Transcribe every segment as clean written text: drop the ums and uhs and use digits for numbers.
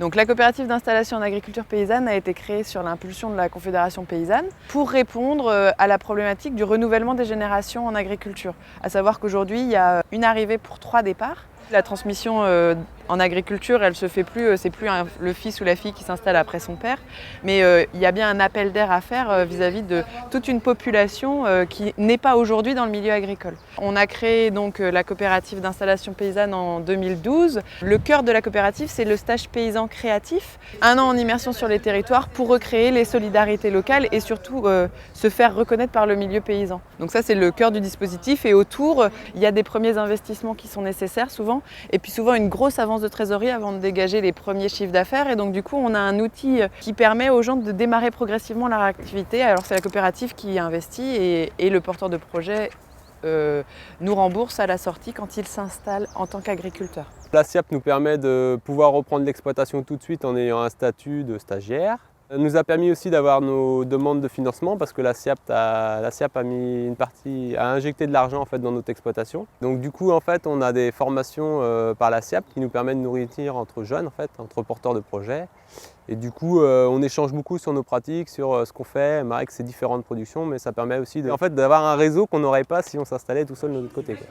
Donc la coopérative d'installation en agriculture paysanne a été créée sur l'impulsion de la Confédération paysanne pour répondre à la problématique du renouvellement des générations en agriculture. À savoir qu'aujourd'hui, il y a une arrivée pour 3 départs. La transmission en agriculture, elle se fait plus, c'est plus le fils ou la fille qui s'installe après son père, mais il y a bien un appel d'air à faire vis-à-vis de toute une population qui n'est pas aujourd'hui dans le milieu agricole. On a créé donc la coopérative d'installation paysanne en 2012. Le cœur de la coopérative, c'est le stage paysan créatif, 1 an en immersion sur les territoires pour recréer les solidarités locales et surtout se faire reconnaître par le milieu paysan. Donc ça, c'est le cœur du dispositif et autour, il y a des premiers investissements qui sont nécessaires souvent et puis souvent une grosse avance de trésorerie avant de dégager les premiers chiffres d'affaires et donc du coup on a un outil qui permet aux gens de démarrer progressivement leur activité. Alors c'est la coopérative qui investit et le porteur de projet nous rembourse à la sortie quand il s'installe en tant qu'agriculteur. La SIAP nous permet de pouvoir reprendre l'exploitation tout de suite en ayant un statut de stagiaire. Elle nous a permis aussi d'avoir nos demandes de financement parce que la SIAP a mis une partie, a injecté de l'argent en fait dans notre exploitation. Donc du coup en fait on a des formations par la SIAP qui nous permettent de nous réunir entre jeunes en fait, entre porteurs de projets. Et du coup on échange beaucoup sur nos pratiques, sur ce qu'on fait, avec ces différentes productions, mais ça permet aussi d'avoir un réseau qu'on n'aurait pas si on s'installait tout seul de notre côté, quoi.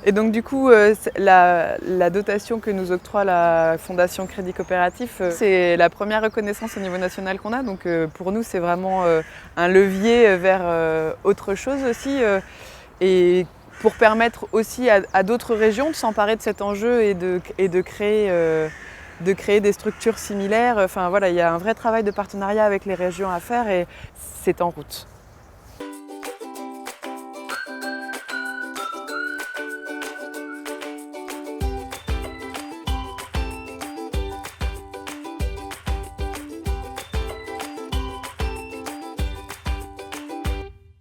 Et donc du coup, la dotation que nous octroie la Fondation Crédit Coopératif, c'est la première reconnaissance au niveau national qu'on a. Donc pour nous, c'est vraiment un levier vers autre chose aussi. Et pour permettre aussi à d'autres régions de s'emparer de cet enjeu et de créer des structures similaires. Enfin voilà, il y a un vrai travail de partenariat avec les régions à faire et c'est en route.